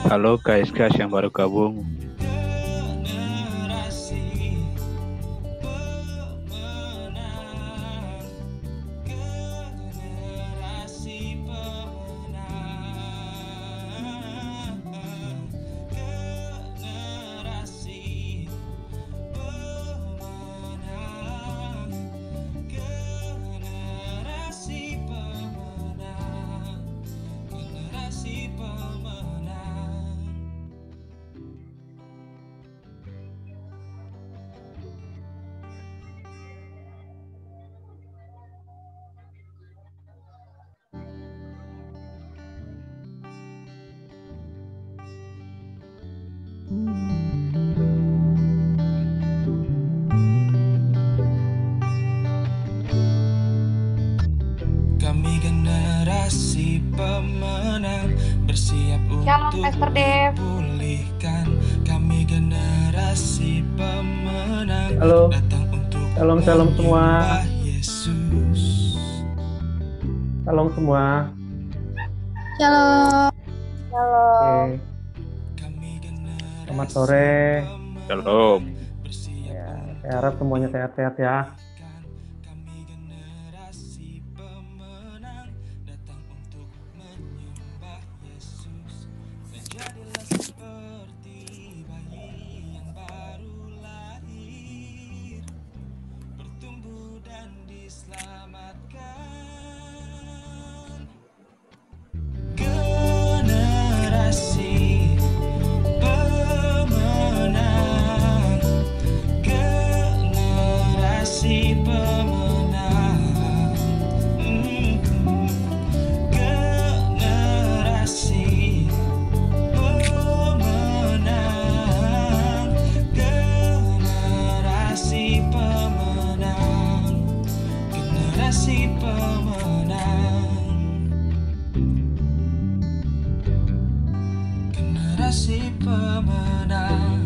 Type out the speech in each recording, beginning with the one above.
Halo guys yang baru gabung. Kami generasi pemenang, bersiap untuk dipulihkan. Kami generasi pemenang, Halo. datang untuk Shalom semua. Yesus. Shalom semua. Shalom. Oke. Selamat sore. Shalom. Ya, saya harap semuanya sehat-sehat ya. Generasi pemenang.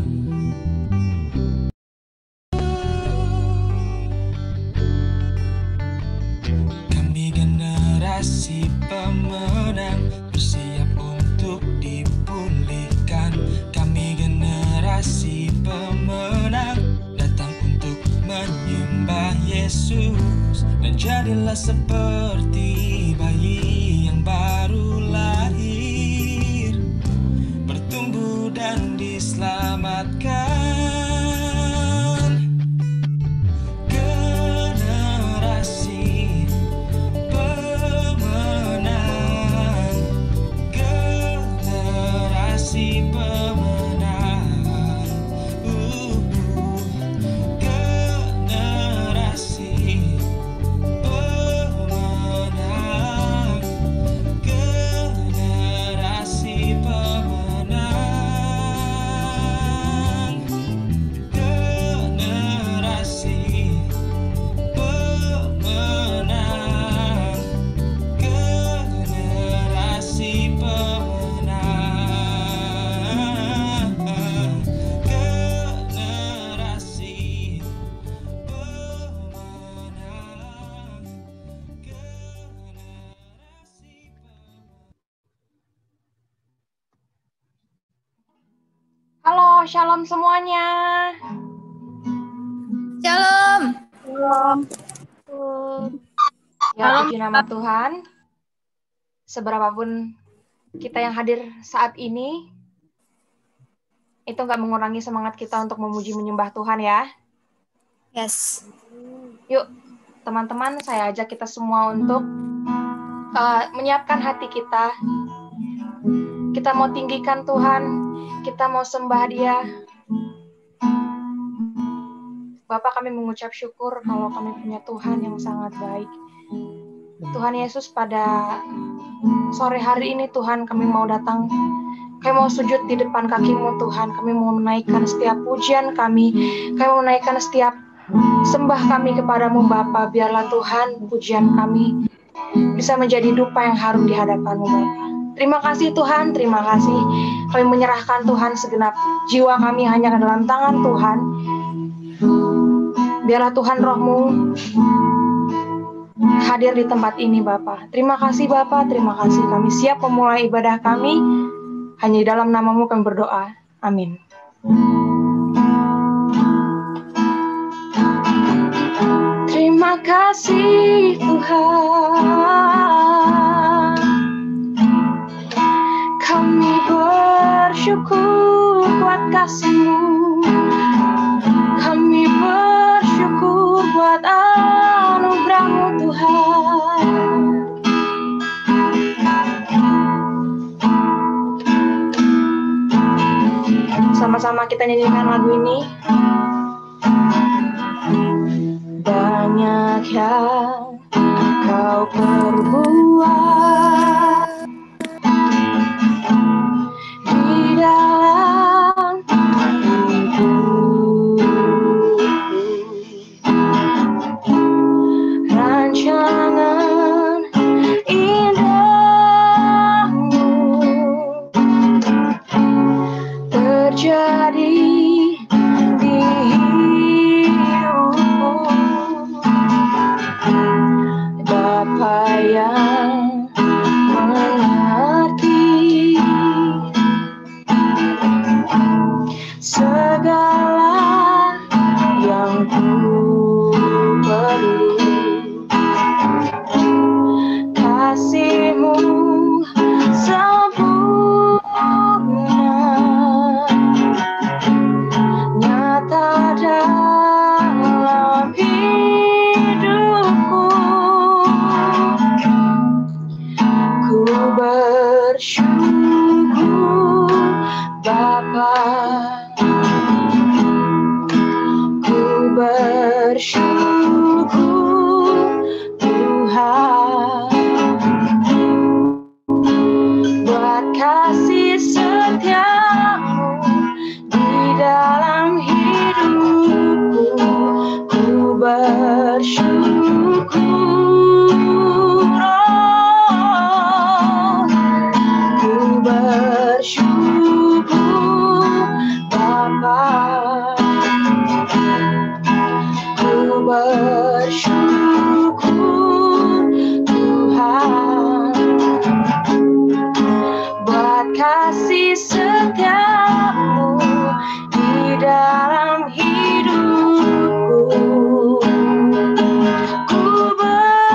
Kami generasi pemenang, bersiap untuk dipulihkan. Kami generasi pemenang, datang untuk menyembah Yesus. Dan jadilah seperti bayi yang baru lahir, bertumbuh dan diselamatkan. Generasi pemenang, generasi pemenang, generasi pemenang, generasi pemenang, generasi pemenang, generasi pemenang, generasi Halo, shalom semuanya. Shalom. Ya, puji nama Tuhan. Seberapapun kita yang hadir saat ini, itu nggak mengurangi semangat kita untuk memuji menyembah Tuhan ya. Yes. Yuk, teman-teman, saya ajak kita semua untuk menyiapkan hati kita. Kita mau tinggikan Tuhan, kita mau sembah Dia. Bapak, kami mengucap syukur kalau kami punya Tuhan yang sangat baik. Tuhan Yesus, pada sore hari ini Tuhan, kami mau datang, kami mau sujud di depan kaki-Mu Tuhan, kami mau menaikkan setiap pujian kami mau menaikkan setiap sembah kami kepadamu Bapa. Biarlah Tuhan, pujian kami bisa menjadi dupa yang harum di hadapan-Mu Bapa. Terima kasih Tuhan, terima kasih. Kami menyerahkan Tuhan segenap jiwa kami hanya ke dalam tangan Tuhan. Biarlah Tuhan Roh-Mu hadir di tempat ini Bapa. Terima kasih Bapa, terima kasih. Kami siap memulai ibadah kami. Hanya di dalam nama-Mu kami berdoa. Amin. Terima kasih Tuhan, kami bersyukur buat kasih-Mu, kami bersyukur buat anugerah-Mu Tuhan. Sama-sama kita nyanyikan lagu ini. Banyak yang Kau perbuat di dalam hidupku, rancangan indah-Mu terjadi di hidupku. Bapa yang mengerti segala yang ku perlu, kasih-Mu sempurna nyata dalam hidupku. Ku bersyukur Bapa, ku bersyukur Tuhan buat kasih setia-Mu di dalam hidupku. Ku bersyukur, ku bersyukur Bapa, ku bersyukur Tuhan buat kasih setia-Mu di dalam hidupku. Ku bersyukur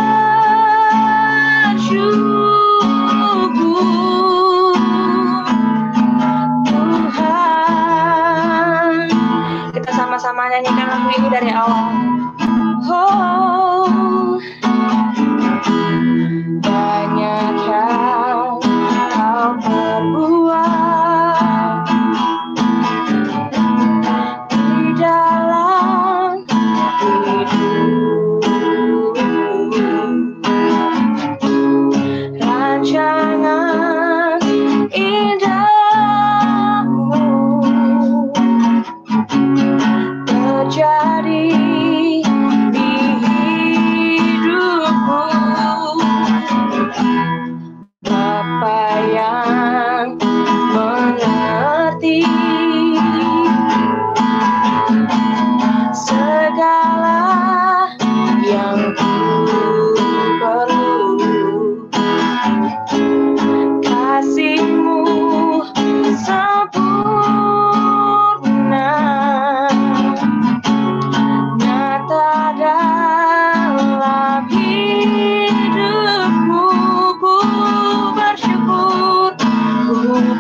Tuhan. Kita sama-sama nyanyikan lagu ini dari awal. Oh, banyak yang Kau perbuat di dalam hidupku, rancangan indah-Mu terjadi di hidupku. Bapa yang mengerti segala yang ku perlu, kasih-Mu sempurna nyata dalam hidupku. Ku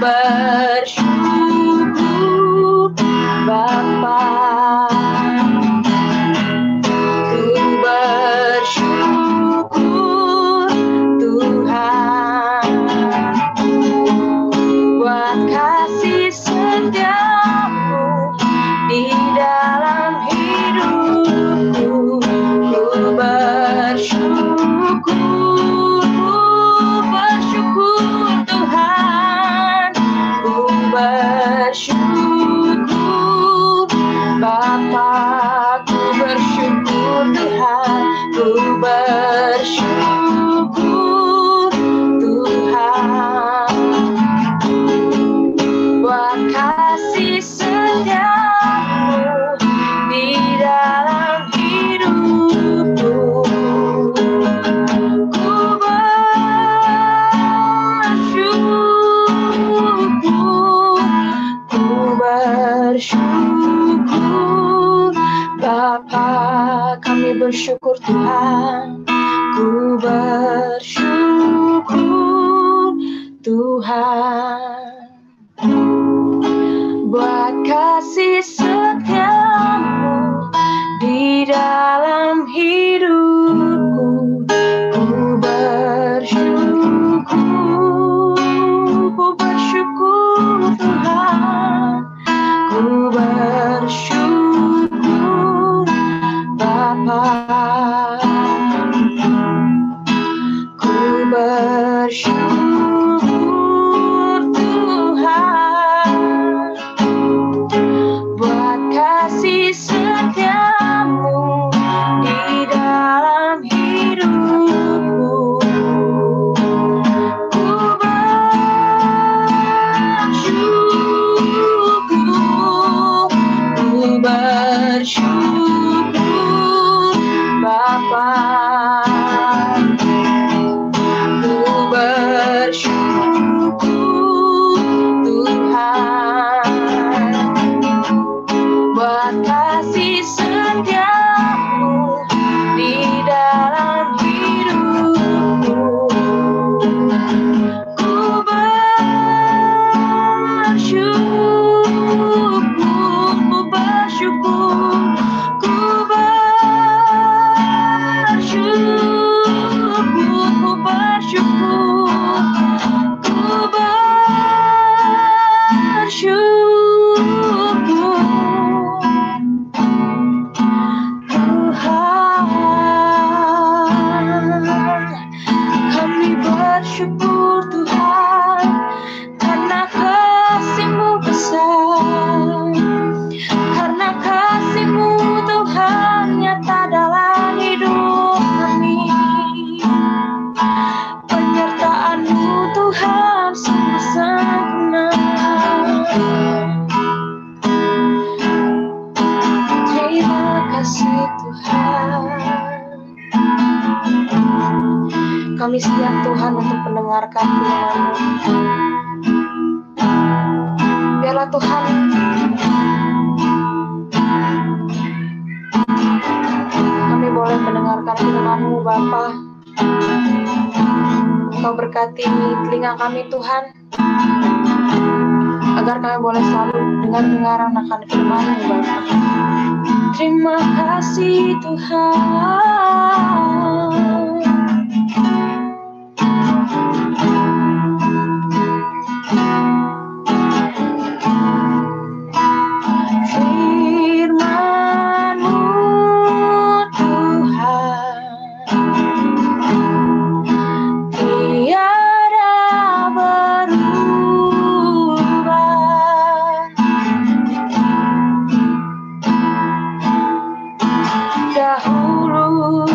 bersyukur Bapa, ku bersyukur Tuhan buat kasih setia-Mu di dalam hidupku. Ku bersyukur Tuhan, ku bersyukur Bapa, ku bersyukur Tuhan, ku bersyukur Tuhan buat kasih setia-Mu di dalam hidupku. Ku bersyukur bersyukur Tuhan, ku bersyukur Tuhan, buat kasih setiamu di dalam hidupku. Ku bersyukur Tuhan, ku bersyukur Bapa, ku bersyukur Tuhan, buat kasih setiamu di dalam hidupku. Ku bersyukur Bapa, ku bersyukur Tuhan, buat kasih setiamu di dalam hidupku. Ku bersyukur, ku bersyukur, ku bersyukur, ku bersyukur, ku bersyukur Tuhan. Kami bersyukur Tuhan, karena kasih-Mu besar, karena kasih-Mu Tuhan nyata dalam hidup kami. Penyertaan-Mu Tuhan sungguh sempurna. Terima kasih Tuhan. Kami siap Tuhan untuk mendengarkan firman-Mu. Biarlah Tuhan kami boleh mendengarkan firman-Mu Bapa. Engkau berkati telinga kami Tuhan, agar kami boleh selalu dengar akan firman-Mu Bapa. Terima kasih Tuhan. Firman-Mu Tuhan tiada berubah, dahulu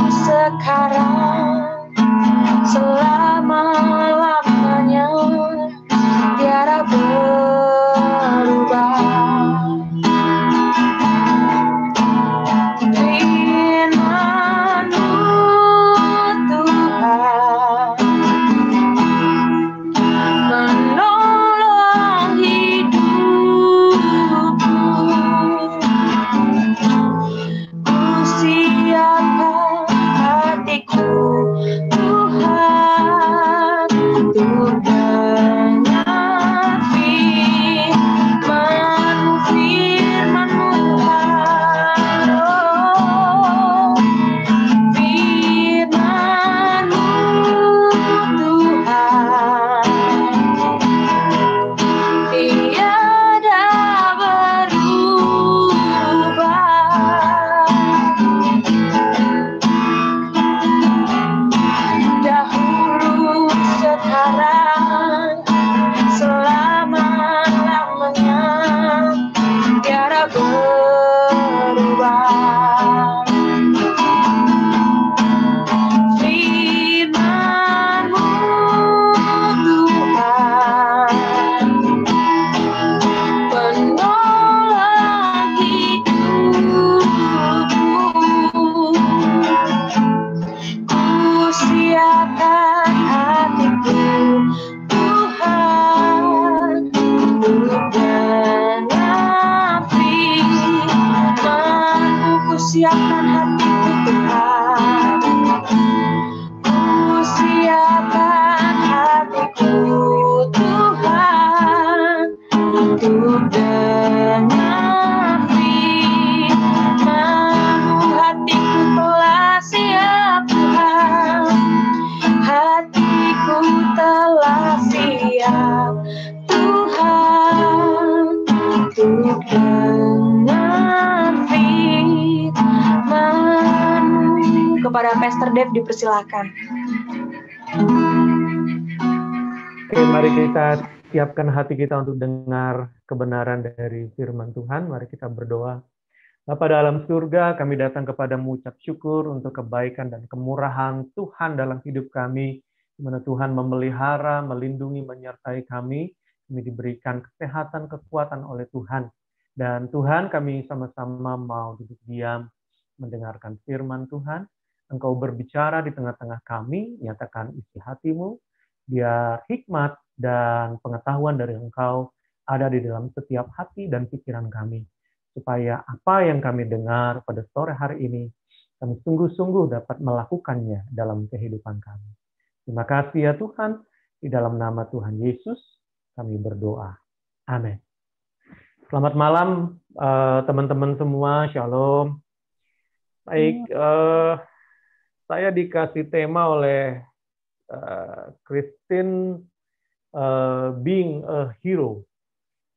Pastor Dave dipersilakan. Oke, mari kita siapkan hati kita untuk dengar kebenaran dari firman Tuhan. Mari kita berdoa. Bapa dalam surga, kami datang kepadamu ucap syukur untuk kebaikan dan kemurahan Tuhan dalam hidup kami, di mana Tuhan memelihara, melindungi, menyertai kami. Kami diberikan kesehatan, kekuatan oleh Tuhan. Dan Tuhan, kami sama-sama mau duduk diam, mendengarkan firman Tuhan. Engkau berbicara di tengah-tengah kami, nyatakan isi hatimu, biar hikmat dan pengetahuan dari Engkau ada di dalam setiap hati dan pikiran kami. Supaya apa yang kami dengar pada sore hari ini, kami sungguh-sungguh dapat melakukannya dalam kehidupan kami. Terima kasih ya Tuhan, di dalam nama Tuhan Yesus kami berdoa. Amin. Selamat malam teman-teman semua, Shalom. Baik, saya dikasih tema oleh Christine, being a hero,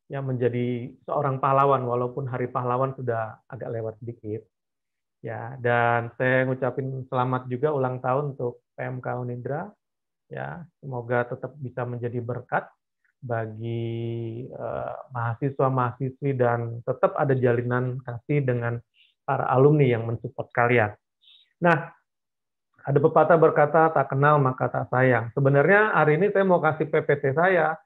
yang menjadi seorang pahlawan, walaupun hari pahlawan sudah agak lewat sedikit. Ya, dan saya ngucapin selamat juga ulang tahun untuk PMK Unindra. Ya, semoga tetap bisa menjadi berkat bagi mahasiswa-mahasiswi dan tetap ada jalinan kasih dengan para alumni yang mensupport kalian. Nah, ada pepatah berkata, tak kenal maka tak sayang. Sebenarnya hari ini saya mau kasih PPT saya,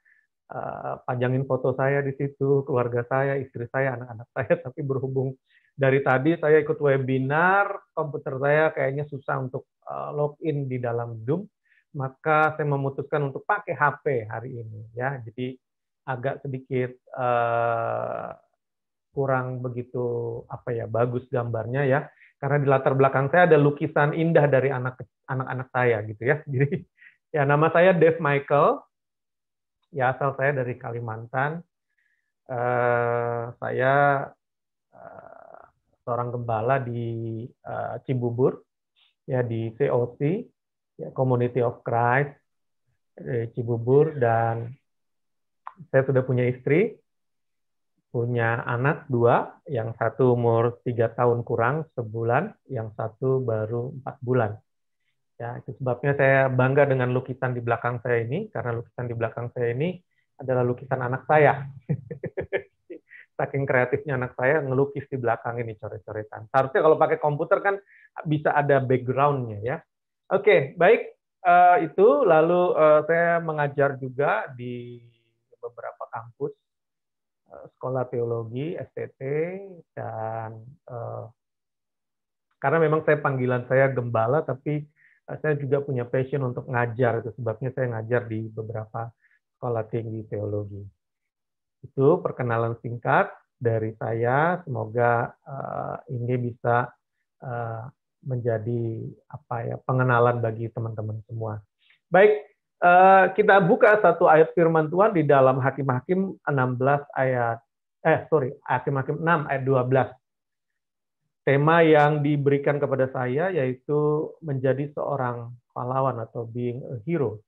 panjangin foto saya di situ, keluarga saya, istri saya, anak-anak saya, tapi berhubung dari tadi saya ikut webinar, komputer saya kayaknya susah untuk login di dalam Zoom, maka saya memutuskan untuk pakai HP hari ini, ya. Jadi agak sedikit kurang begitu bagus gambarnya ya, karena di latar belakang saya ada lukisan indah dari anak-anak saya gitu ya. Jadi ya, nama saya Dave Michael. Ya, asal saya dari Kalimantan. Saya seorang gembala di Cibubur, ya, di COC, ya, Community of Christ di Cibubur, dan saya sudah punya istri, punya anak 2, yang satu umur 3 tahun kurang sebulan, yang satu baru 4 bulan. Ya, itu sebabnya saya bangga dengan lukisan di belakang saya ini, karena lukisan di belakang saya ini adalah lukisan anak saya. Saking kreatifnya anak saya ngelukis di belakang ini coret-coretan. Seharusnya kalau pakai komputer kan bisa ada background-nya ya. Oke, baik. Itu lalu saya mengajar juga di beberapa kampus, sekolah teologi, STT, dan karena memang saya panggilan saya gembala, tapi saya juga punya passion untuk ngajar, itu sebabnya saya ngajar di beberapa sekolah tinggi teologi. Itu perkenalan singkat dari saya, semoga ini bisa menjadi pengenalan bagi teman-teman semua. Baik, kita buka satu ayat firman Tuhan di dalam Hakim-Hakim 16 ayat Hakim-Hakim 6 ayat 12. Tema yang diberikan kepada saya yaitu menjadi seorang pahlawan atau being a hero.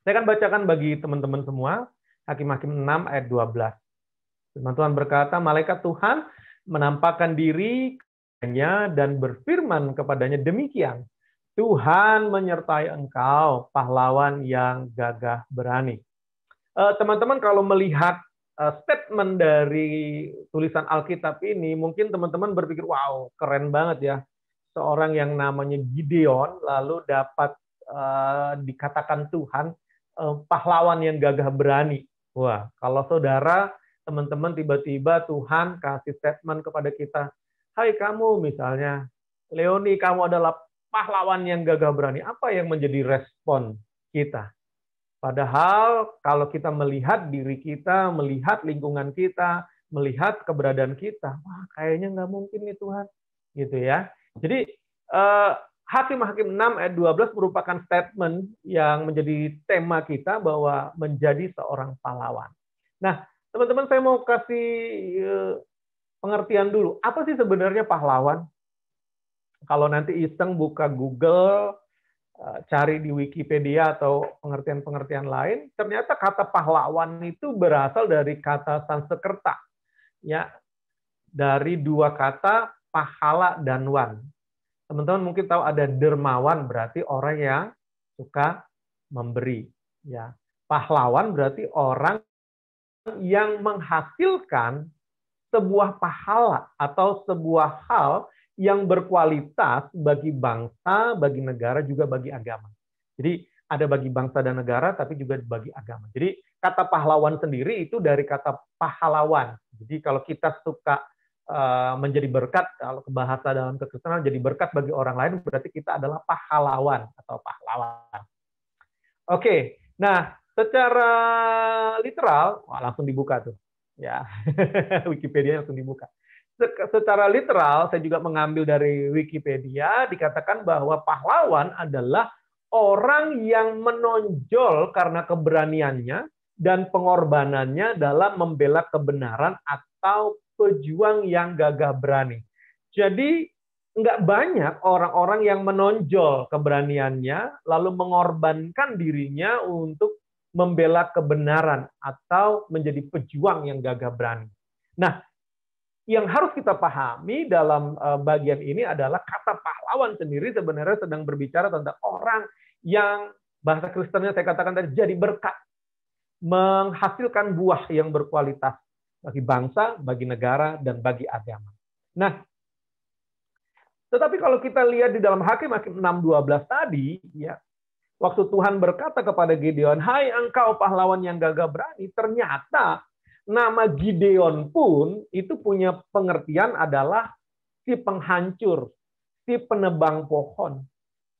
Saya akan bacakan bagi teman-teman semua, Hakim-Hakim 6 ayat 12. Firman Tuhan berkata, malaikat Tuhan menampakkan diri kepadanya dan berfirman kepadanya demikian, Tuhan menyertai engkau, pahlawan yang gagah berani. Teman-teman kalau melihat statement dari tulisan Alkitab ini, mungkin teman-teman berpikir, wow, keren banget ya. Seorang yang namanya Gideon, lalu dapat dikatakan Tuhan, pahlawan yang gagah berani. Wah, kalau saudara, teman-teman tiba-tiba Tuhan kasih statement kepada kita, hai kamu misalnya, Leoni, kamu adalah pahlawan yang gagah berani. Apa yang menjadi respon kita? Padahal kalau kita melihat diri kita, melihat lingkungan kita, melihat keberadaan kita, wah kayaknya nggak mungkin nih Tuhan, gitu ya. Jadi Hakim-Hakim 6 ayat 12 merupakan statement yang menjadi tema kita bahwa menjadi seorang pahlawan. Nah, teman-teman saya mau kasih pengertian dulu. Apa sih sebenarnya pahlawan? Kalau nanti iseng buka Google, cari di Wikipedia atau pengertian-pengertian lain, ternyata kata pahlawan itu berasal dari kata Sanskerta, ya, dari 2 kata pahala dan wan. Teman-teman mungkin tahu ada dermawan berarti orang yang suka memberi. Ya, pahlawan berarti orang yang menghasilkan sebuah pahala atau sebuah hal yang berkualitas bagi bangsa, bagi negara, juga bagi agama. Jadi ada bagi bangsa dan negara, tapi juga bagi agama. Jadi kata pahlawan sendiri itu dari kata pahlawan. Jadi kalau kita suka menjadi berkat, kalau bahasa dalam kekristenan jadi berkat bagi orang lain, berarti kita adalah pahlawan atau pahlawan. Oke, nah secara literal, langsung dibuka tuh, ya Wikipedia langsung dibuka. Secara literal, saya juga mengambil dari Wikipedia, dikatakan bahwa pahlawan adalah orang yang menonjol karena keberaniannya dan pengorbanannya dalam membela kebenaran atau pejuang yang gagah berani. Jadi nggak banyak orang-orang yang menonjol keberaniannya lalu mengorbankan dirinya untuk membela kebenaran atau menjadi pejuang yang gagah berani. Nah, yang harus kita pahami dalam bagian ini adalah kata pahlawan sendiri sebenarnya sedang berbicara tentang orang yang bahasa Kristennya saya katakan tadi jadi berkat, menghasilkan buah yang berkualitas bagi bangsa, bagi negara, dan bagi agama. Nah, tetapi kalau kita lihat di dalam Hakim-Hakim 6:12 tadi, ya, waktu Tuhan berkata kepada Gideon, "Hai engkau pahlawan yang gagah berani," ternyata nama Gideon pun itu punya pengertian adalah si penghancur, si penebang pohon,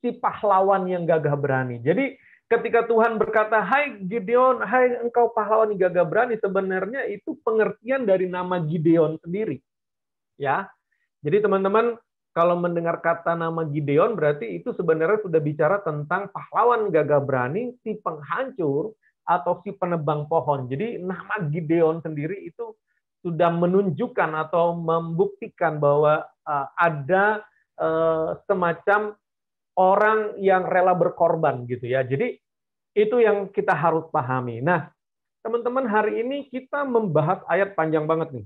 si pahlawan yang gagah berani. Jadi ketika Tuhan berkata, "Hai Gideon, hai engkau pahlawan yang gagah berani," sebenarnya itu pengertian dari nama Gideon sendiri. Ya. Jadi teman-teman, kalau mendengar kata nama Gideon, berarti itu sebenarnya sudah bicara tentang pahlawan gagah berani, si penghancur, atau si penebang pohon. Jadi nama Gideon sendiri itu sudah menunjukkan atau membuktikan bahwa ada semacam orang yang rela berkorban gitu ya. Jadi itu yang kita harus pahami. Nah, teman-teman, hari ini kita membahas ayat panjang banget nih.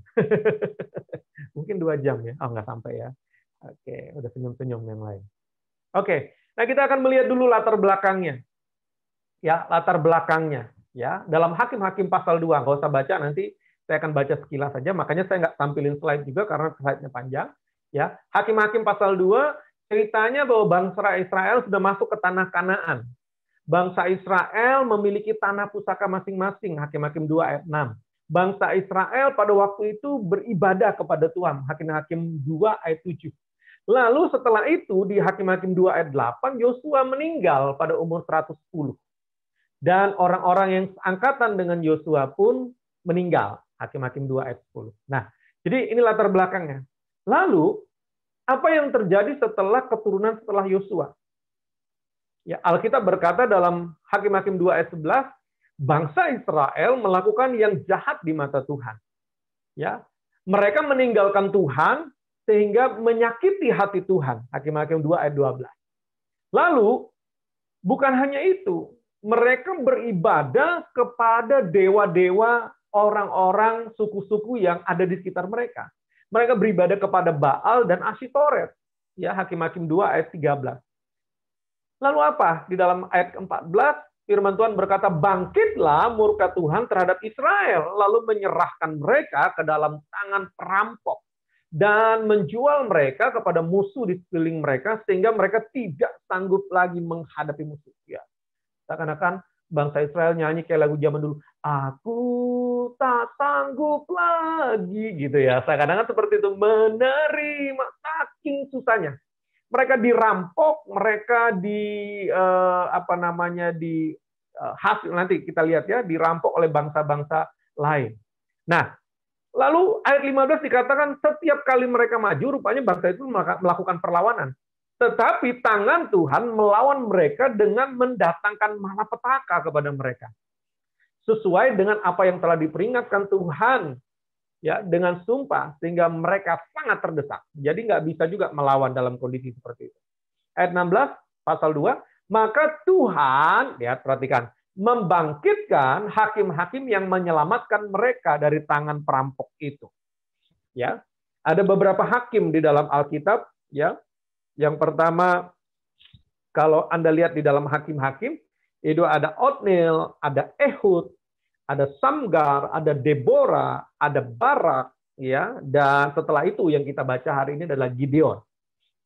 Mungkin 2 jam ya. Oh, nggak sampai ya. Oke, udah senyum-senyum yang lain. Oke, nah kita akan melihat dulu latar belakangnya. Ya, latar belakangnya. Ya, dalam Hakim-Hakim pasal 2, nggak usah baca, nanti saya akan baca sekilas saja. Makanya saya nggak tampilin slide juga karena slide-nya panjang. Ya, Hakim-Hakim pasal 2 ceritanya bahwa bangsa Israel sudah masuk ke tanah Kanaan. Bangsa Israel memiliki tanah pusaka masing-masing, Hakim-Hakim 2 ayat 6. Bangsa Israel pada waktu itu beribadah kepada Tuhan, Hakim-Hakim 2 ayat 7. Lalu setelah itu di Hakim-Hakim 2 ayat 8, Yosua meninggal pada umur 110. Dan orang-orang yang angkatan dengan Yosua pun meninggal, Hakim-Hakim 2 ayat 10. Nah, jadi ini latar belakangnya. Lalu, apa yang terjadi setelah keturunan setelah Yosua? Ya, Alkitab berkata dalam Hakim-Hakim 2 ayat 11, bangsa Israel melakukan yang jahat di mata Tuhan. Ya, mereka meninggalkan Tuhan sehingga menyakiti hati Tuhan. Hakim-Hakim 2 ayat 12. Lalu, bukan hanya itu, mereka beribadah kepada dewa-dewa orang-orang suku-suku yang ada di sekitar mereka. Mereka beribadah kepada Baal dan Asyitoret. Ya, Hakim-Hakim 2 ayat 13. Lalu apa? Di dalam ayat 14, firman Tuhan berkata, "Bangkitlah murka Tuhan terhadap Israel, lalu menyerahkan mereka ke dalam tangan perampok dan menjual mereka kepada musuh di sekeliling mereka sehingga mereka tidak sanggup lagi menghadapi musuh." Ya. Seakan-akan bangsa Israel nyanyi kayak lagu zaman dulu, "Aku tak sanggup lagi," gitu ya. Seakan-akan seperti itu, menerima saking susahnya. Mereka dirampok, mereka hasil nanti kita lihat ya, dirampok oleh bangsa-bangsa lain. Nah, lalu ayat 15 dikatakan setiap kali mereka maju, rupanya bangsa itu melakukan perlawanan. Tetapi tangan Tuhan melawan mereka dengan mendatangkan malapetaka kepada mereka. Sesuai dengan apa yang telah diperingatkan Tuhan ya dengan sumpah, sehingga mereka sangat terdesak. Jadi nggak bisa juga melawan dalam kondisi seperti itu. Ayat 16, pasal 2, maka Tuhan, lihat perhatikan, membangkitkan hakim-hakim yang menyelamatkan mereka dari tangan perampok itu. Ya, ada beberapa hakim di dalam Alkitab, ya, Yang pertama, kalau Anda lihat di dalam Hakim-Hakim, itu ada Otniel, ada Ehud, ada Samgar, ada Deborah, ada Barak, ya, dan setelah itu yang kita baca hari ini adalah Gideon.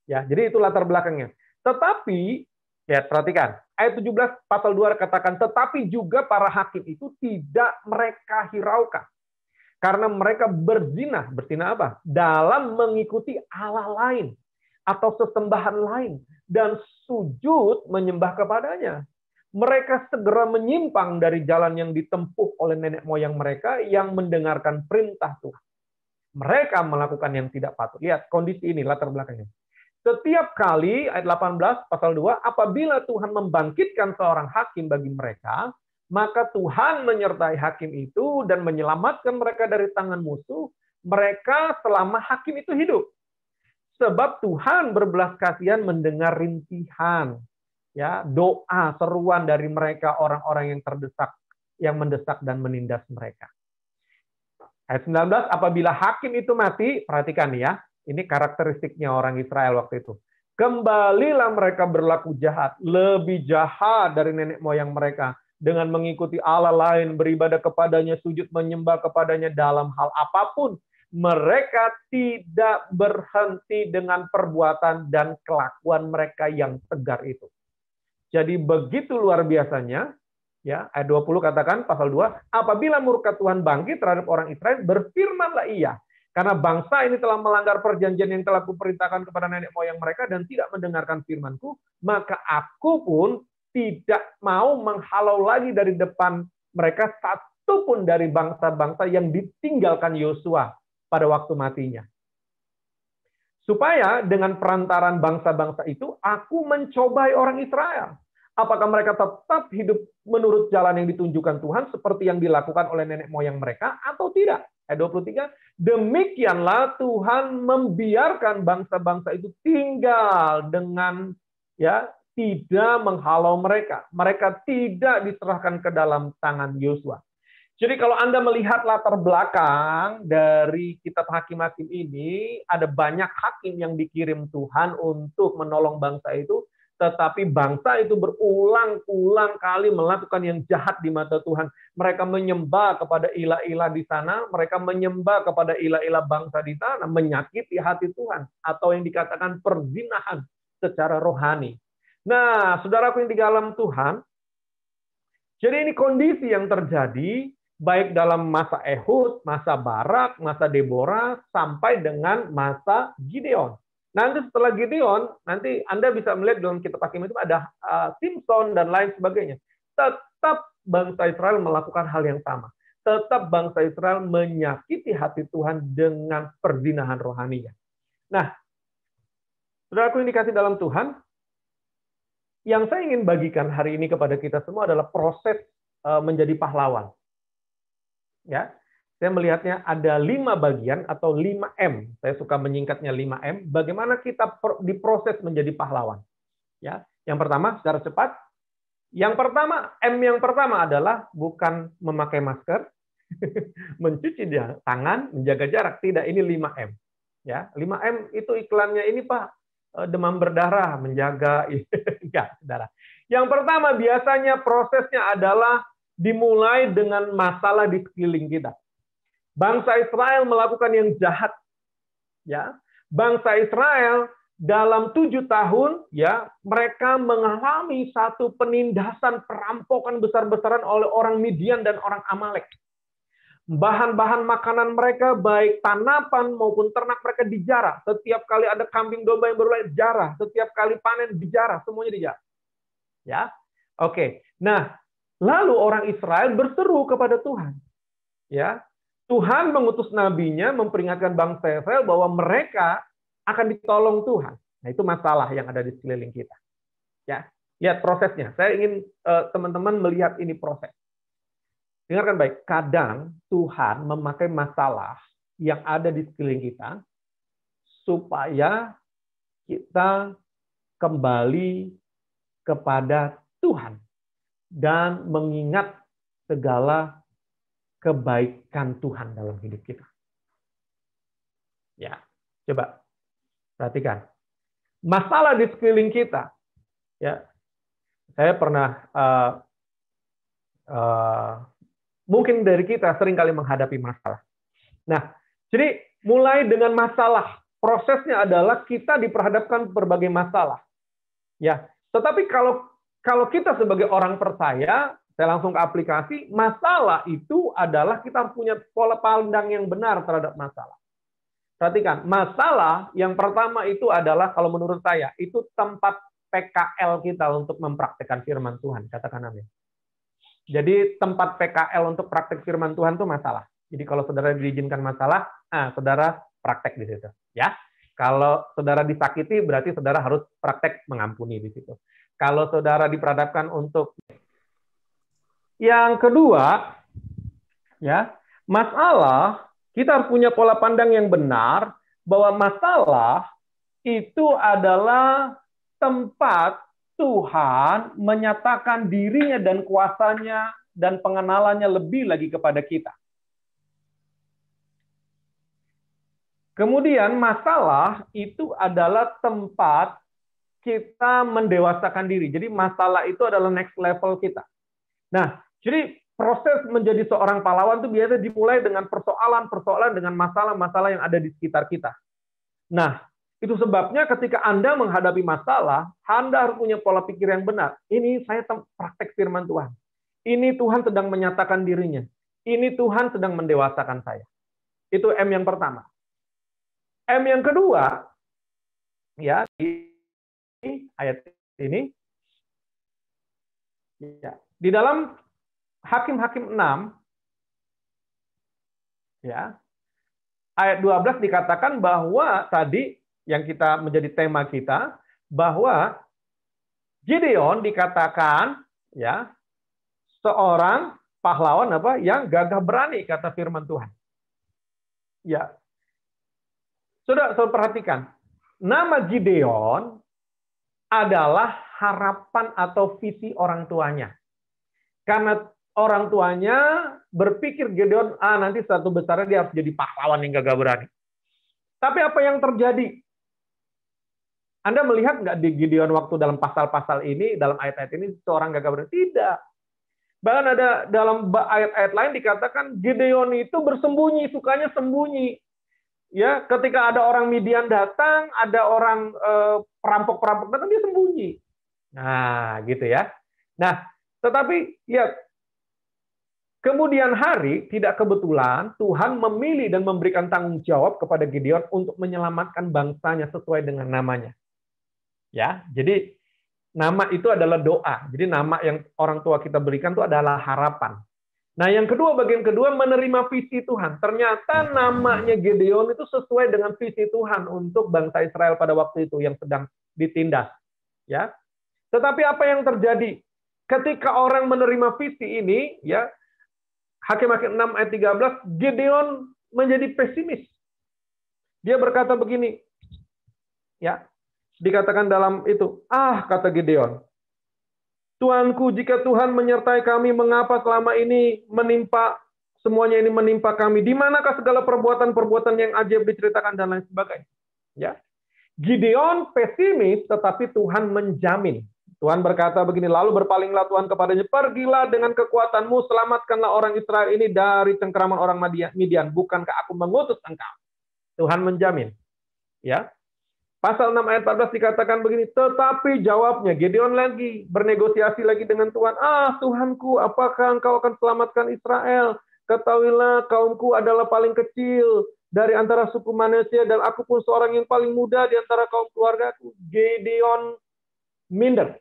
Ya, jadi itu latar belakangnya. Tetapi, ya perhatikan, ayat 17 pasal 2 katakan, tetapi juga para hakim itu tidak mereka hiraukan. Karena mereka berzina apa? Dalam mengikuti Allah lain atau sesembahan lain dan sujud menyembah kepadanya. Mereka segera menyimpang dari jalan yang ditempuh oleh nenek moyang mereka yang mendengarkan perintah Tuhan. Mereka melakukan yang tidak patut. Lihat kondisi ini latar belakangnya. Setiap kali, ayat 18 pasal 2, apabila Tuhan membangkitkan seorang hakim bagi mereka, maka Tuhan menyertai hakim itu dan menyelamatkan mereka dari tangan musuh mereka selama hakim itu hidup. Sebab Tuhan berbelas kasihan mendengar rintihan, ya, doa, seruan dari mereka orang-orang yang terdesak, yang mendesak dan menindas mereka. Ayat 19, apabila hakim itu mati, perhatikan ya, ini karakteristiknya orang Israel waktu itu. Kembalilah mereka berlaku jahat, lebih jahat dari nenek moyang mereka, dengan mengikuti Allah lain, beribadah kepadanya, sujud menyembah kepadanya dalam hal apapun. Mereka tidak berhenti dengan perbuatan dan kelakuan mereka yang tegar itu. Jadi begitu luar biasanya, ya, ayat 20 katakan pasal 2, apabila murka Tuhan bangkit terhadap orang Israel, berfirmanlah ia, karena bangsa ini telah melanggar perjanjian yang telah kuperintahkan kepada nenek moyang mereka dan tidak mendengarkan firman-Ku, maka aku pun tidak mau menghalau lagi dari depan mereka satu pun dari bangsa-bangsa yang ditinggalkan Yosua pada waktu matinya. Supaya dengan perantaran bangsa-bangsa itu, aku mencobai orang Israel. Apakah mereka tetap hidup menurut jalan yang ditunjukkan Tuhan seperti yang dilakukan oleh nenek moyang mereka atau tidak? Ayat 23, demikianlah Tuhan membiarkan bangsa-bangsa itu tinggal dengan, ya, tidak menghalau mereka. Mereka tidak diserahkan ke dalam tangan Yosua. Jadi kalau Anda melihat latar belakang dari kitab Hakim-Hakim ini, ada banyak hakim yang dikirim Tuhan untuk menolong bangsa itu, tetapi bangsa itu berulang-ulang kali melakukan yang jahat di mata Tuhan. Mereka menyembah kepada ilah-ilah di sana, mereka menyembah kepada ilah-ilah bangsa di sana, menyakiti hati Tuhan, atau yang dikatakan perzinahan secara rohani. Nah, saudaraku yang di dalam Tuhan, jadi ini kondisi yang terjadi baik dalam masa Ehud, masa Barak, masa Deborah, sampai dengan masa Gideon. Nanti setelah Gideon, nanti Anda bisa melihat dalam kitab Hakim itu ada Simson dan lain sebagainya. Tetap bangsa Israel melakukan hal yang sama. Tetap bangsa Israel menyakiti hati Tuhan dengan perzinahan rohaninya. Nah, saudaraku yang dikasih dalam Tuhan, yang saya ingin bagikan hari ini kepada kita semua adalah proses menjadi pahlawan. Ya, saya melihatnya ada 5 bagian atau 5M. Saya suka menyingkatnya 5M. Bagaimana kita diproses menjadi pahlawan? Ya, yang pertama secara cepat. Yang pertama, M yang pertama adalah bukan memakai masker, mencuci tangan, menjaga jarak. Tidak, ini 5M. Ya, 5M itu iklannya ini Pak, demam berdarah, menjaga enggak, saudara. Yang pertama biasanya prosesnya adalah dimulai dengan masalah di sekeliling kita. Bangsa Israel melakukan yang jahat, ya. Bangsa Israel dalam 7 tahun, ya, mereka mengalami satu penindasan, perampokan besar-besaran oleh orang Midian dan orang Amalek. Bahan-bahan makanan mereka, baik tanaman maupun ternak mereka dijarah. Setiap kali ada kambing domba yang berulai, jarah. Setiap kali panen dijarah, semuanya dijarah. Ya, oke. Nah, lalu orang Israel berseru kepada Tuhan. Ya, Tuhan mengutus nabinya memperingatkan bangsa Israel bahwa mereka akan ditolong Tuhan. Nah, itu masalah yang ada di sekeliling kita. Ya, lihat prosesnya. Saya ingin teman-teman melihat ini proses. Dengarkan baik. Kadang Tuhan memakai masalah yang ada di sekeliling kita supaya kita kembali kepada Tuhan dan mengingat segala kebaikan Tuhan dalam hidup kita. Ya, coba perhatikan. masalah di sekeliling kita. Ya, saya pernah mungkin dari kita seringkali menghadapi masalah. Nah, jadi mulai dengan masalah, prosesnya adalah kita diperhadapkan berbagai masalah. Ya, tetapi kalau kita sebagai orang percaya, saya langsung ke aplikasi, masalah itu adalah kita punya pola pandang yang benar terhadap masalah. Perhatikan, masalah yang pertama itu adalah, kalau menurut saya, itu tempat PKL kita untuk mempraktekkan firman Tuhan. Katakan amin. Jadi tempat PKL untuk praktek firman Tuhan itu masalah. Jadi kalau saudara diizinkan masalah, saudara praktek di situ. Ya, kalau saudara disakiti, berarti saudara harus praktek mengampuni di situ. Kalau saudara diperhadapkan untuk yang kedua, ya, masalah, kita harus punya pola pandang yang benar bahwa masalah itu adalah tempat Tuhan menyatakan dirinya dan kuasanya dan pengenalannya lebih lagi kepada kita. Kemudian masalah itu adalah tempat kita mendewasakan diri. Jadi masalah itu adalah next level kita. Nah, jadi proses menjadi seorang pahlawan itu biasanya dimulai dengan persoalan-persoalan, dengan masalah-masalah yang ada di sekitar kita. Nah, itu sebabnya ketika Anda menghadapi masalah, Anda harus punya pola pikir yang benar. Ini saya praktek firman Tuhan. Ini Tuhan sedang menyatakan dirinya. Ini Tuhan sedang mendewasakan saya. Itu M yang pertama. M yang kedua, ya, di ayat ini, ya, di dalam Hakim-Hakim 6, ya, ayat 12 dikatakan bahwa tadi yang kita menjadi tema kita, bahwa Gideon dikatakan, ya, seorang pahlawan yang gagah berani, kata firman Tuhan. Ya, saudara perhatikan, nama Gideon adalah harapan atau visi orang tuanya. Karena orang tuanya berpikir Gideon, nanti suatu besarnya dia harus jadi pahlawan yang gagah berani. Tapi apa yang terjadi? Anda melihat nggak di Gideon waktu dalam pasal-pasal ini, dalam ayat-ayat ini, seorang gagah berani? Tidak. Bahkan ada dalam ayat-ayat lain dikatakan Gideon itu bersembunyi, sukanya sembunyi. Ya, ketika ada orang Midian datang, ada orang perampok-perampok datang, dia sembunyi. Nah, gitu ya. Nah, tetapi ya kemudian hari, tidak kebetulan Tuhan memilih dan memberikan tanggung jawab kepada Gideon untuk menyelamatkan bangsanya sesuai dengan namanya. Ya, jadi nama itu adalah doa. Jadi nama yang orang tua kita berikan itu adalah harapan. Nah, yang kedua, bagian kedua, menerima visi Tuhan. Ternyata namanya Gideon itu sesuai dengan visi Tuhan untuk bangsa Israel pada waktu itu yang sedang ditindas. Ya, tetapi apa yang terjadi ketika orang menerima visi ini? Ya, Hakim-Hakim 6 ayat 13, Gideon menjadi pesimis. Dia berkata begini, ya, dikatakan dalam itu, kata Gideon, Tuanku, jika Tuhan menyertai kami, mengapa selama ini semuanya ini menimpa kami? Di manakah segala perbuatan-perbuatan yang ajaib diceritakan dan lain sebagainya? Ya, Gideon pesimis, tetapi Tuhan menjamin. Tuhan berkata begini, lalu berpalinglah Tuhan kepadanya, pergilah dengan kekuatanmu, selamatkanlah orang Israel ini dari cengkeraman orang Midian. Bukankah aku mengutus engkau? Tuhan menjamin. Ya. Pasal 6 ayat 14 dikatakan begini, tetapi jawabnya, Gideon lagi bernegosiasi lagi dengan Tuhan. Tuhanku, apakah engkau akan selamatkan Israel? Ketahuilah, kaumku adalah paling kecil dari antara suku manusia, dan aku pun seorang yang paling muda di antara kaum keluargaku. Gideon minder.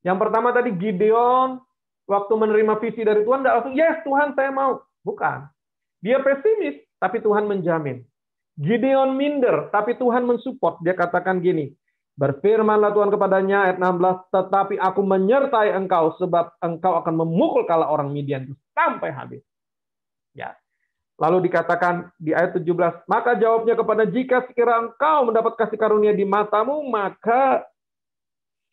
Yang pertama tadi, Gideon waktu menerima visi dari Tuhan, tidak langsung, yes Tuhan saya mau. Bukan. Dia pesimis, tapi Tuhan menjamin. Gideon minder, tapi Tuhan mensupport. Dia katakan gini, berfirmanlah Tuhan kepadanya, ayat 16, tetapi aku menyertai engkau, sebab engkau akan memukul kalah orang Midian itu sampai habis. Ya. Lalu dikatakan di ayat 17, maka jawabnya kepada, jika sekiranya engkau mendapat kasih karunia di matamu, maka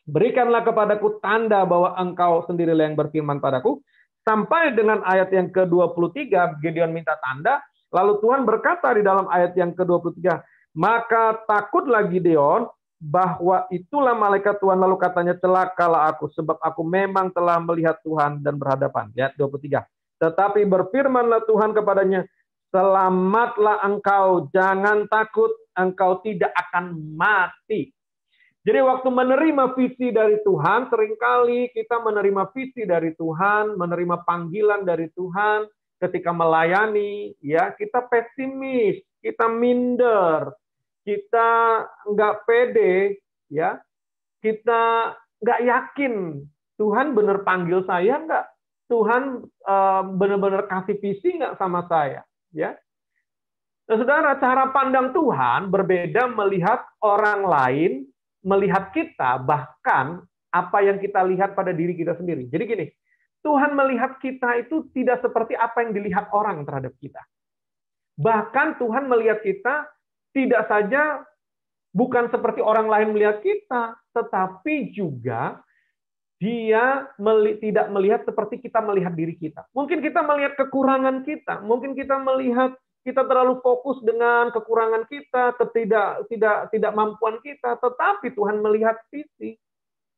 berikanlah kepadaku tanda bahwa engkau sendirilah yang berfirman padaku. Sampai dengan ayat yang ke-23, Gideon minta tanda. Lalu Tuhan berkata di dalam ayat yang ke-23, maka takutlah Gideon, bahwa itulah malaikat Tuhan, lalu katanya, celakalah aku, sebab aku memang telah melihat Tuhan dan berhadapan. Lihat 23. Tetapi berfirmanlah Tuhan kepadanya, selamatlah engkau, jangan takut, engkau tidak akan mati. Jadi waktu menerima visi dari Tuhan, seringkali kita menerima visi dari Tuhan, menerima panggilan dari Tuhan, ketika melayani, ya kita pesimis, kita minder, kita nggak pede, ya kita nggak yakin Tuhan benar panggil saya nggak, Tuhan benar-benar kasih visi nggak sama saya, ya. Nah, saudara, cara pandang Tuhan berbeda melihat orang lain, melihat kita, bahkan apa yang kita lihat pada diri kita sendiri. Jadi gini, Tuhan melihat kita itu tidak seperti apa yang dilihat orang terhadap kita. Bahkan Tuhan melihat kita tidak saja bukan seperti orang lain melihat kita, tetapi juga Dia tidak melihat seperti kita melihat diri kita. Mungkin kita melihat kekurangan kita, mungkin kita melihat kita terlalu fokus dengan kekurangan kita, ketidakmampuan kita, tetapi Tuhan melihat visi.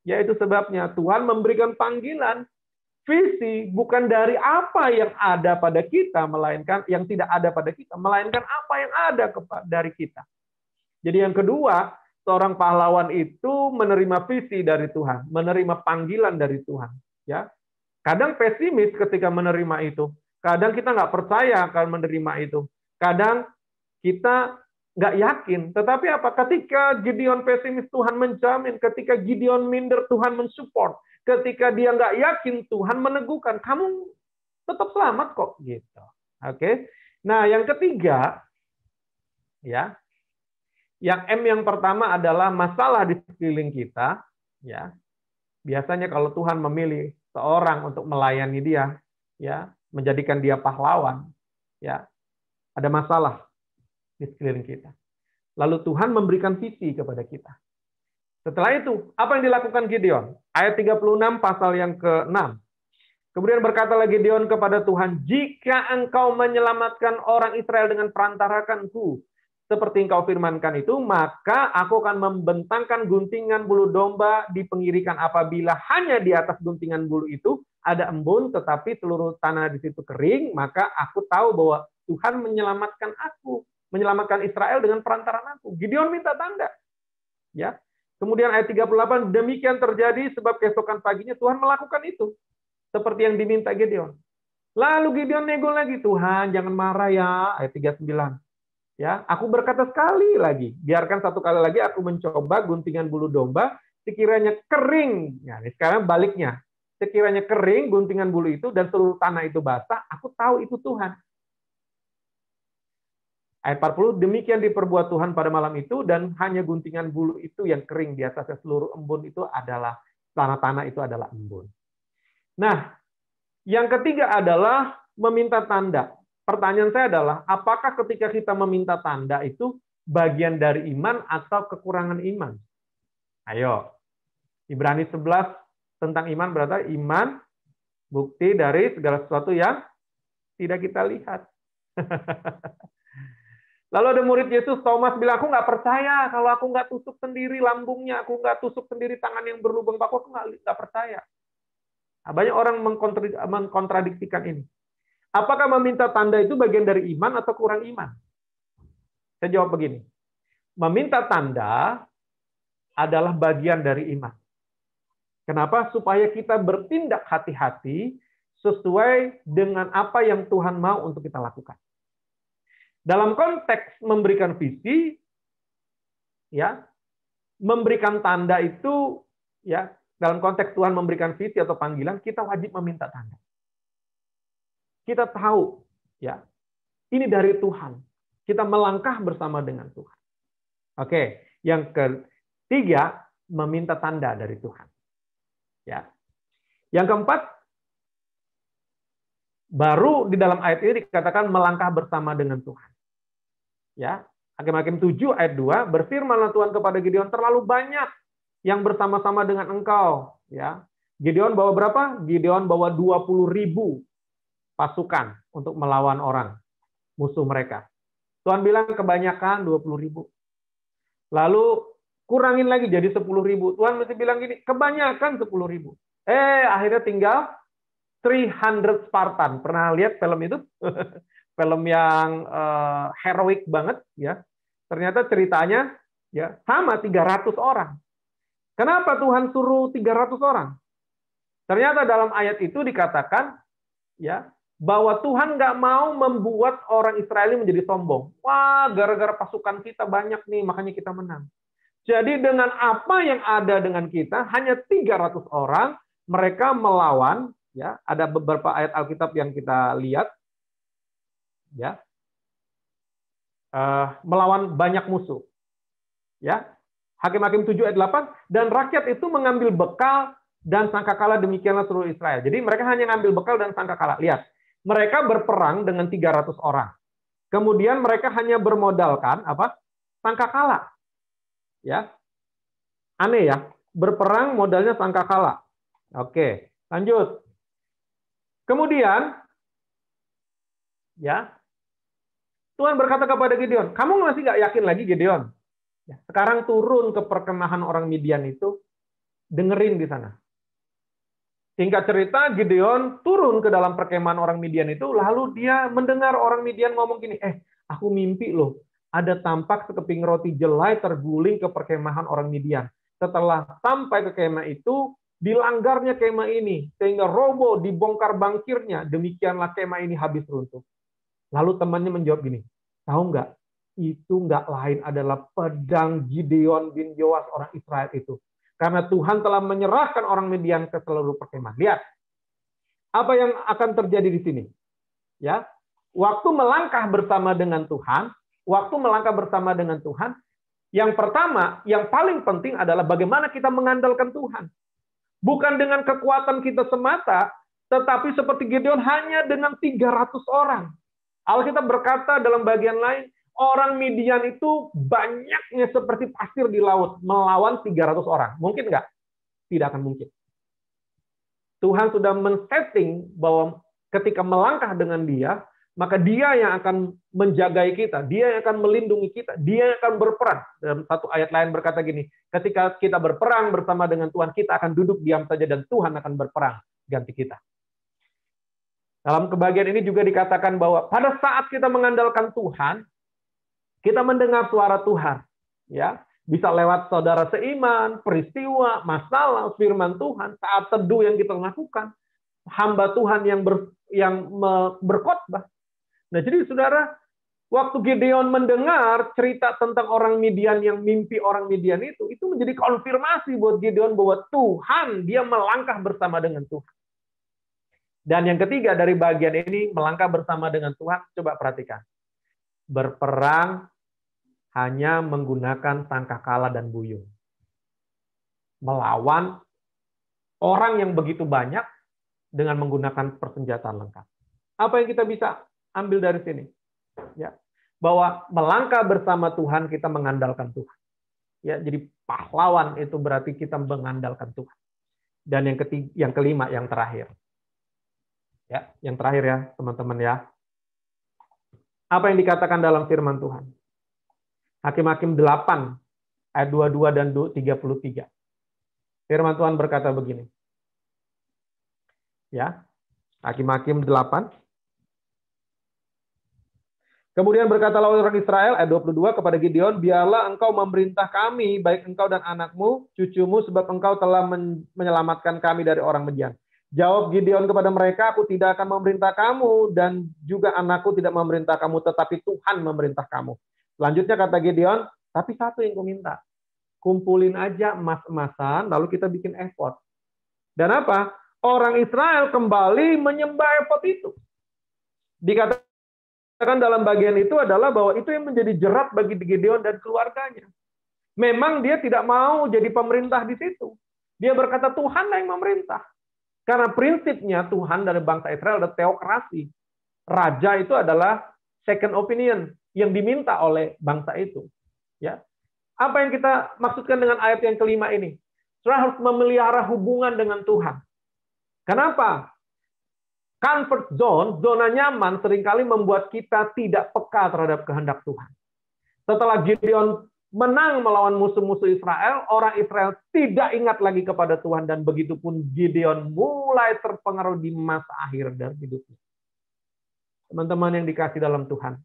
Yaitu sebabnya Tuhan memberikan panggilan, visi bukan dari apa yang ada pada kita, melainkan yang tidak ada pada kita, melainkan apa yang ada dari kita. Jadi yang kedua, seorang pahlawan itu menerima visi dari Tuhan, menerima panggilan dari Tuhan. Ya, kadang pesimis ketika menerima itu, kadang kita nggak percaya akan menerima itu. Kadang kita nggak yakin, tetapi apa? Ketika Gideon pesimis, Tuhan menjamin. Ketika Gideon minder, Tuhan mensupport. Ketika dia nggak yakin, Tuhan meneguhkan. Kamu tetap selamat kok, gitu. Oke. Nah, yang ketiga, ya, yang M yang pertama adalah masalah di sekeliling kita. Ya, biasanya kalau Tuhan memilih seorang untuk melayani dia, ya, menjadikan dia pahlawan, ya. Ada masalah di sekeliling kita. Lalu Tuhan memberikan visi kepada kita. Setelah itu, apa yang dilakukan Gideon? Ayat 36 pasal yang ke-6. Kemudian berkatalah Gideon kepada Tuhan, jika engkau menyelamatkan orang Israel dengan perantaraanku, seperti engkau firmankan itu, maka aku akan membentangkan guntingan bulu domba di pengirikan. Apabila hanya di atas guntingan bulu itu ada embun, tetapi seluruh tanah di situ kering, maka aku tahu bahwa Tuhan menyelamatkan aku, menyelamatkan Israel dengan perantaraan aku. Gideon minta tanda. Ya. Kemudian ayat 38, demikian terjadi sebab keesokan paginya Tuhan melakukan itu. Seperti yang diminta Gideon. Lalu Gideon nego lagi, Tuhan jangan marah ya, ayat 39. Ya, aku berkata sekali lagi, biarkan satu kali lagi aku mencoba guntingan bulu domba, sekiranya kering. Ya, ini sekarang baliknya. Sekiranya kering guntingan bulu itu dan seluruh tanah itu basah, aku tahu itu Tuhan. Ayat 40, demikian diperbuat Tuhan pada malam itu, dan hanya guntingan bulu itu yang kering, di atasnya seluruh embun itu adalah, tanah-tanah itu adalah embun. Nah, yang ketiga adalah meminta tanda. Pertanyaan saya adalah, apakah ketika kita meminta tanda itu bagian dari iman atau kekurangan iman? Ayo, Ibrani 11 tentang iman berarti iman, bukti dari segala sesuatu yang tidak kita lihat. Lalu ada murid Yesus, Thomas bilang, aku nggak percaya kalau aku nggak tusuk sendiri lambungnya, aku nggak tusuk sendiri tangan yang berlubang paku, aku nggak percaya. Nah, banyak orang mengkontradiksikan ini. Apakah meminta tanda itu bagian dari iman atau kurang iman? Saya jawab begini, meminta tanda adalah bagian dari iman. Kenapa? Supaya kita bertindak hati-hati sesuai dengan apa yang Tuhan mau untuk kita lakukan. Dalam konteks memberikan visi, ya, memberikan tanda itu, ya, dalam konteks Tuhan memberikan visi atau panggilan, kita wajib meminta tanda. Kita tahu, ya, ini dari Tuhan. Kita melangkah bersama dengan Tuhan. Oke, yang ketiga, meminta tanda dari Tuhan. Ya, yang keempat, baru di dalam ayat ini dikatakan melangkah bersama dengan Tuhan. Ya, Hakim-Hakim 7 ayat 2, berfirmanlah Tuhan kepada Gideon, terlalu banyak yang bersama-sama dengan engkau. Ya, Gideon bawa berapa? Gideon bawa 20.000 pasukan untuk melawan orang, musuh mereka. Tuhan bilang kebanyakan 20.000. Lalu kurangin lagi jadi 10.000. Tuhan mesti bilang gini, kebanyakan 10.000. Akhirnya tinggal 300 Spartan. Pernah lihat film itu? Film yang heroik banget, ya. Ternyata ceritanya ya sama 300 orang. Kenapa Tuhan suruh 300 orang? Ternyata dalam ayat itu dikatakan ya bahwa Tuhan nggak mau membuat orang Israel menjadi sombong. Wah, gara-gara pasukan kita banyak nih, makanya kita menang. Jadi dengan apa yang ada dengan kita, hanya 300 orang, mereka melawan, ya, ada beberapa ayat Alkitab yang kita lihat, ya, melawan banyak musuh. Ya, Hakim-Hakim 7 ayat 8, dan rakyat itu mengambil bekal dan sangkakala, demikianlah seluruh Israel. Jadi mereka hanya ngambil bekal dan sangkakala. Lihat, mereka berperang dengan 300 orang. Kemudian mereka hanya bermodalkan apa? Sangkakala. Ya, aneh ya, berperang modalnya sangkakala. Oke, lanjut. Kemudian, ya, Tuhan berkata kepada Gideon, kamu masih nggak yakin lagi, Gideon? Ya, sekarang turun ke perkemahan orang Midian itu, dengerin di sana. Singkat cerita, Gideon turun ke dalam perkemahan orang Midian itu, lalu dia mendengar orang Midian ngomong gini, aku mimpi loh, ada tampak sekeping roti jelai terguling ke perkemahan orang Midian. Setelah sampai ke kemah itu, dilanggarnya kemah ini, sehingga roboh, dibongkar bangkirnya, demikianlah kemah ini habis runtuh. Lalu temannya menjawab gini, tahu nggak, itu nggak lain adalah pedang Gideon bin Yoas orang Israel itu. Karena Tuhan telah menyerahkan orang Midian ke seluruh perkemahan. Lihat, apa yang akan terjadi di sini. Ya, waktu melangkah bersama dengan Tuhan, yang pertama, yang paling penting adalah bagaimana kita mengandalkan Tuhan. Bukan dengan kekuatan kita semata, tetapi seperti Gideon hanya dengan 300 orang. Alkitab berkata dalam bagian lain, orang Midian itu banyaknya seperti pasir di laut, melawan 300 orang. Mungkin nggak? Tidak akan mungkin. Tuhan sudah men-setting bahwa ketika melangkah dengan dia, maka dia yang akan menjagai kita, dia yang akan melindungi kita, dia yang akan berperang. Dalam satu ayat lain berkata gini, ketika kita berperang bersama dengan Tuhan, kita akan duduk diam saja dan Tuhan akan berperang ganti kita. Dalam kebagian ini juga dikatakan bahwa pada saat kita mengandalkan Tuhan, kita mendengar suara Tuhan, ya, bisa lewat saudara seiman, peristiwa, masalah, firman Tuhan, saat teduh yang kita lakukan, hamba Tuhan yang berkhotbah. Nah, jadi saudara, waktu Gideon mendengar cerita tentang orang Midian yang mimpi orang Midian itu menjadi konfirmasi buat Gideon bahwa Tuhan, dia melangkah bersama dengan Tuhan. Dan yang ketiga dari bagian ini, melangkah bersama dengan Tuhan, coba perhatikan. Berperang hanya menggunakan sangkakala dan buyung. Melawan orang yang begitu banyak dengan menggunakan persenjataan lengkap. Apa yang kita bisa ambil dari sini? Ya, bahwa melangkah bersama Tuhan, kita mengandalkan Tuhan. Ya, jadi pahlawan itu berarti kita mengandalkan Tuhan. Dan yang kelima, yang terakhir. Ya, yang terakhir ya, teman-teman ya. Apa yang dikatakan dalam firman Tuhan? Hakim-Hakim 8 ayat 22 dan 33. Firman Tuhan berkata begini. Ya. Hakim-Hakim 8. Kemudian berkatalah orang Israel ayat 22 kepada Gideon, biarlah engkau memerintah kami, baik engkau dan anakmu, cucumu, sebab engkau telah menyelamatkan kami dari orang Midian. Jawab Gideon kepada mereka, aku tidak akan memerintah kamu dan juga anakku tidak memerintah kamu, tetapi Tuhan memerintah kamu. Selanjutnya kata Gideon, tapi satu yang kuminta, kumpulin aja emas-emasan, lalu kita bikin efod. Dan apa? Orang Israel kembali menyembah efod itu. Dikatakan dalam bagian itu adalah bahwa itu yang menjadi jerat bagi Gideon dan keluarganya. Memang dia tidak mau jadi pemerintah di situ. Dia berkata Tuhan yang memerintah. Karena prinsipnya Tuhan dari bangsa Israel adalah teokrasi. Raja itu adalah second opinion yang diminta oleh bangsa itu. Ya, apa yang kita maksudkan dengan ayat yang kelima ini? Saudara harus memelihara hubungan dengan Tuhan. Kenapa? Comfort zone, zona nyaman seringkali membuat kita tidak peka terhadap kehendak Tuhan. Setelah Gideon menang melawan musuh-musuh Israel, orang Israel tidak ingat lagi kepada Tuhan, dan begitupun Gideon mulai terpengaruh di masa akhir dari hidupnya. Teman-teman yang dikasih dalam Tuhan,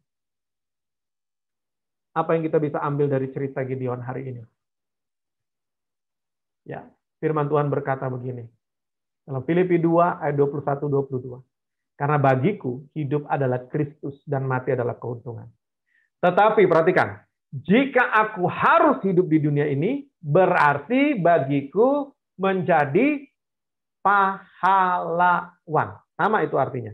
apa yang kita bisa ambil dari cerita Gideon hari ini? Ya, firman Tuhan berkata begini. Dalam Filipi 2 ayat 21-22. Karena bagiku hidup adalah Kristus dan mati adalah keuntungan. Tetapi perhatikan, jika aku harus hidup di dunia ini, berarti bagiku menjadi pahlawan. Sama itu artinya.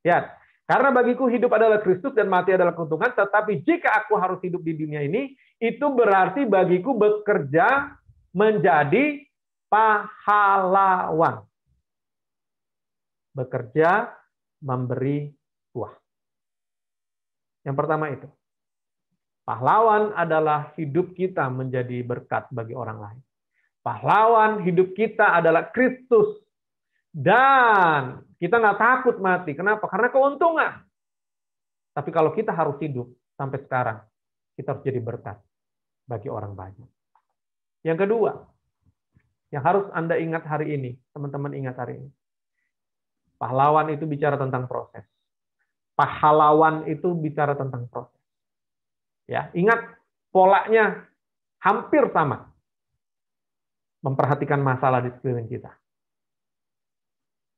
Ya, karena bagiku hidup adalah Kristus dan mati adalah keuntungan, tetapi jika aku harus hidup di dunia ini, itu berarti bagiku bekerja menjadi pahlawan. Bekerja memberi buah. Yang pertama itu. Pahlawan adalah hidup kita menjadi berkat bagi orang lain. Pahlawan hidup kita adalah Kristus. Dan kita nggak takut mati. Kenapa? Karena keuntungan. Tapi kalau kita harus hidup sampai sekarang, kita harus jadi berkat bagi orang banyak. Yang kedua, yang harus Anda ingat hari ini, teman-teman ingat hari ini. Pahlawan itu bicara tentang proses. Pahlawan itu bicara tentang proses. Ya, ingat polanya hampir sama. Memperhatikan masalah di sekeliling kita.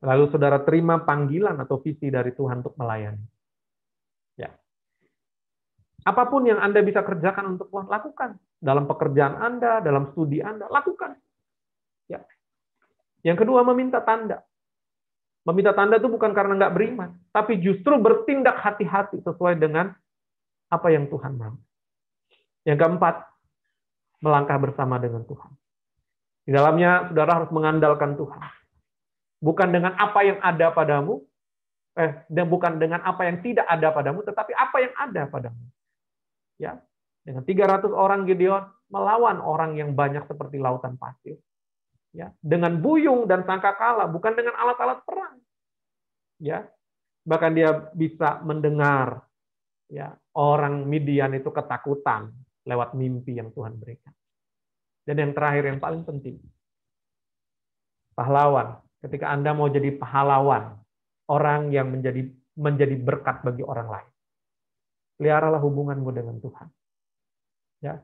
Lalu saudara terima panggilan atau visi dari Tuhan untuk melayani. Ya. Apapun yang Anda bisa kerjakan untuk Tuhan, lakukan. Dalam pekerjaan Anda, dalam studi Anda, lakukan. Ya. Yang kedua, meminta tanda. Meminta tanda itu bukan karena nggak beriman, tapi justru bertindak hati-hati sesuai dengan apa yang Tuhan mau. Yang keempat, melangkah bersama dengan Tuhan. Di dalamnya, saudara harus mengandalkan Tuhan. Bukan dengan apa yang ada padamu, dan bukan dengan apa yang tidak ada padamu, tetapi apa yang ada padamu. Ya, dengan 300 orang Gideon melawan orang yang banyak seperti lautan pasir. Ya, dengan buyung dan sangkakala, bukan dengan alat-alat perang. Ya, bahkan dia bisa mendengar ya orang Midian itu ketakutan lewat mimpi yang Tuhan berikan. Dan yang terakhir yang paling penting, pahlawan. Ketika Anda mau jadi pahlawan, orang yang menjadi berkat bagi orang lain, peliharalah hubunganmu dengan Tuhan. Ya,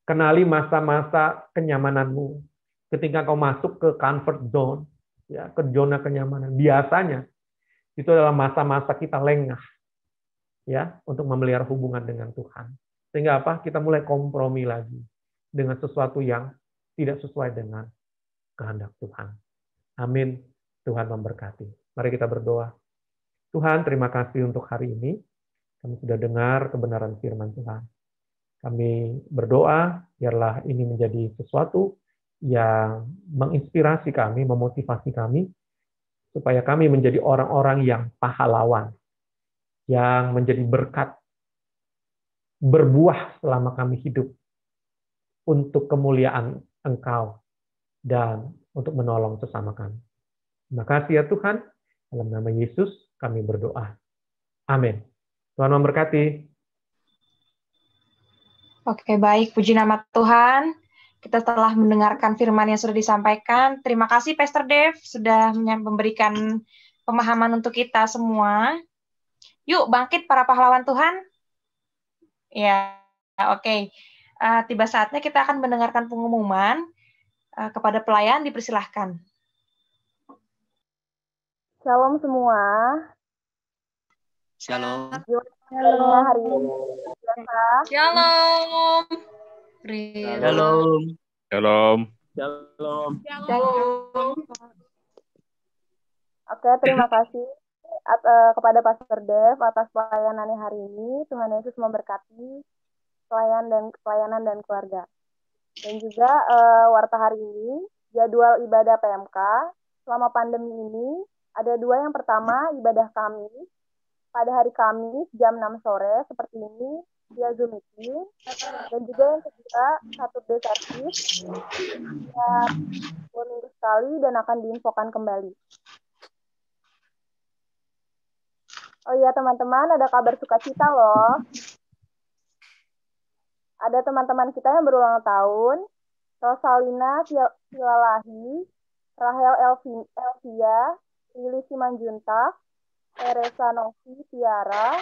kenali masa-masa kenyamananmu. Ketika kau masuk ke comfort zone, ya, ke zona kenyamanan, biasanya itu adalah masa-masa kita lengah, ya, untuk memelihara hubungan dengan Tuhan. Sehingga apa? Kita mulai kompromi lagi dengan sesuatu yang tidak sesuai dengan kehendak Tuhan. Amin. Tuhan memberkati. Mari kita berdoa. Tuhan, terima kasih untuk hari ini. Kami sudah dengar kebenaran firman Tuhan. Kami berdoa, biarlah ini menjadi sesuatu yang menginspirasi kami, memotivasi kami, supaya kami menjadi orang-orang yang pahlawan, yang menjadi berkat, berbuah selama kami hidup, untuk kemuliaan Engkau, dan untuk menolong sesama kami. Terima kasih ya Tuhan, dalam nama Yesus kami berdoa. Amin. Tuhan memberkati. Oke, baik. Puji nama Tuhan. Kita telah mendengarkan firman yang sudah disampaikan. Terima kasih Pastor Dev sudah memberikan pemahaman untuk kita semua. Yuk, bangkit para pahlawan Tuhan. Ya, oke. Tiba saatnya kita akan mendengarkan pengumuman. Kepada pelayan dipersilahkan. Shalom semua. Shalom. Gimana hari ini? Biasa? Shalom. Shalom. Shalom. Shalom. Oke, terima kasih kepada Pastor Dev atas pelayanannya hari ini. Tuhan Yesus memberkati pelayanan dan keluarga. Dan juga warta hari ini, jadwal ibadah PMK selama pandemi ini ada dua. Yang pertama, ibadah kami pada hari Kamis jam 6 sore seperti ini via Zoom meeting. Dan juga yang kedua, Saturday service setiap 2 minggu sekali dan akan diinfokan kembali. Oh iya teman-teman, ada kabar sukacita loh. Ada teman-teman kita yang berulang tahun, Rosalina Silalahi, Rahel Elvia, Lili Simanjuntak, Teresa Novi Tiara,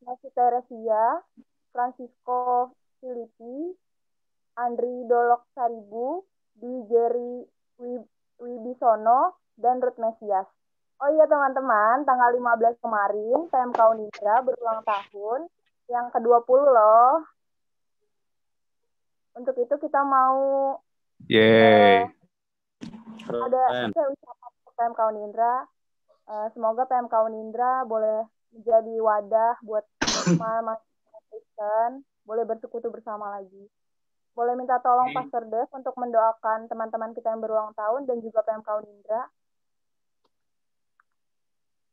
Nasi Teresia, Francisco Filipi, Andri Dolok Saribu, di Jerry Wibisono, dan Ruth Mesias. Oh iya teman-teman, tanggal 15 kemarin PMK Unindra berulang tahun yang ke-20 loh. Untuk itu kita mau ada ucapan untuk PMK Unindra. Semoga PMK Unindra boleh menjadi wadah buat mahasiswa Kristen, boleh bersekutu bersama lagi. Boleh minta tolong Pastor Dev untuk mendoakan teman-teman kita yang berulang tahun dan juga PMK Unindra.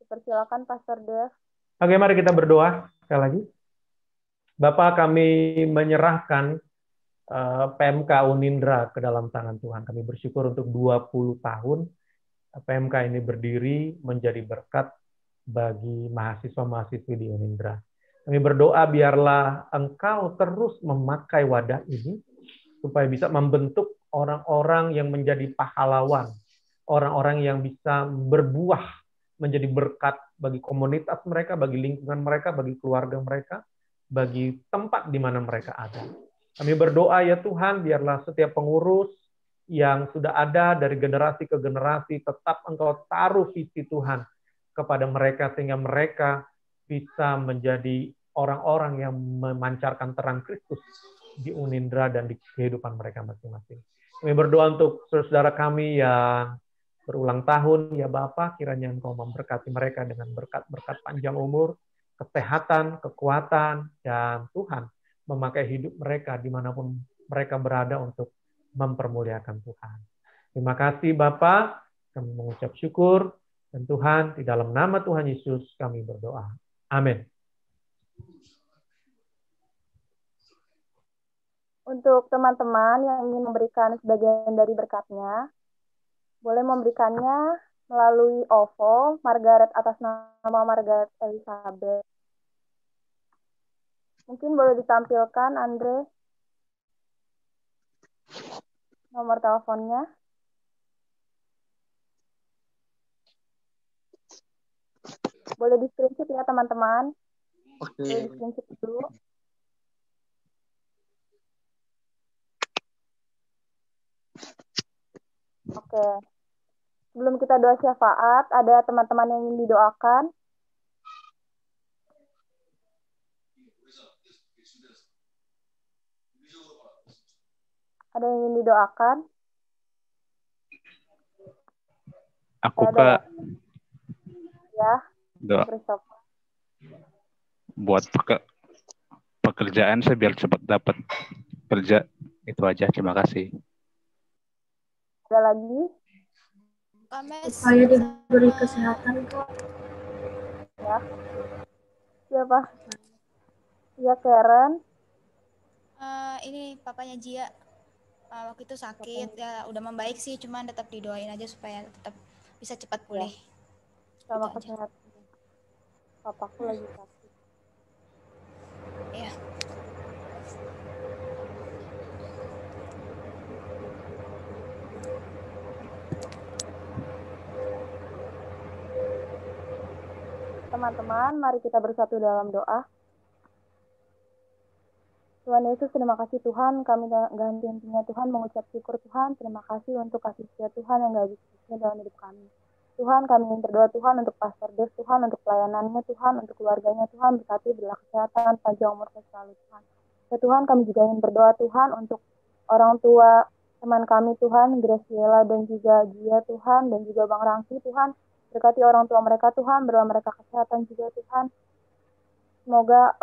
Persilakan Pastor Dev. Oke, mari kita berdoa sekali lagi. Bapak, kami menyerahkan PMK Unindra ke dalam tangan Tuhan. Kami bersyukur untuk 20 tahun PMK ini berdiri menjadi berkat bagi mahasiswa-mahasiswi di Unindra. Kami berdoa biarlah Engkau terus memakai wadah ini supaya bisa membentuk orang-orang yang menjadi pahlawan, orang-orang yang bisa berbuah menjadi berkat bagi komunitas mereka, bagi lingkungan mereka, bagi keluarga mereka, bagi tempat di mana mereka ada. Kami berdoa ya Tuhan, biarlah setiap pengurus yang sudah ada dari generasi ke generasi, tetap Engkau taruh visi Tuhan kepada mereka, sehingga mereka bisa menjadi orang-orang yang memancarkan terang Kristus di Unindra dan di kehidupan mereka masing-masing. Kami berdoa untuk saudara kami yang berulang tahun, ya Bapa, kiranya Engkau memberkati mereka dengan berkat-berkat panjang umur, kesehatan, kekuatan, dan Tuhan memakai hidup mereka dimanapun mereka berada untuk mempermuliakan Tuhan. Terima kasih Bapa, kami mengucap syukur, dan Tuhan, di dalam nama Tuhan Yesus kami berdoa. Amin. Untuk teman-teman yang ingin memberikan sebagian dari berkatnya, boleh memberikannya melalui OVO, Margaret atas nama Margaret Elizabeth. Mungkin boleh ditampilkan, Andre, nomor teleponnya. Boleh di-screenshot ya, teman-teman. Oke. Boleh di-screenshot dulu. Oke. Sebelum kita doa syafaat, ada teman-teman yang ingin didoakan? Ada yang ingin didoakan? Aku Kak, Ya, doa Christopher. buat pekerjaan saya biar cepat dapat kerja. Itu aja, terima kasih. Ada lagi? Supaya diberi kesehatan, Kak. Ya. Siapa? Ya, Karen. Ini papanya Jia. Waktu itu sakit, ya udah membaik sih, cuman tetap didoain aja supaya tetap bisa cepat pulih. Sama Gitu aja. kesehatan. Papaku lagi sakit. Iya. Teman-teman, mari kita bersatu dalam doa. Tuhan Yesus, terima kasih Tuhan, kami gak henti-hentinya Tuhan mengucap syukur Tuhan, terima kasih untuk kasih setia Tuhan yang gak habis-habisnya dalam hidup kami. Tuhan, kami ingin berdoa Tuhan untuk Pastor Dev, Tuhan, untuk pelayanannya Tuhan, untuk keluarganya Tuhan, berkati berilah kesehatan, panjang umur selalu Tuhan. Ya Tuhan, kami juga ingin berdoa Tuhan untuk orang tua teman kami Tuhan, Graciela dan juga Gia Tuhan, dan juga Bang Rangsi Tuhan, berkati orang tua mereka Tuhan, berilah mereka kesehatan juga Tuhan. Semoga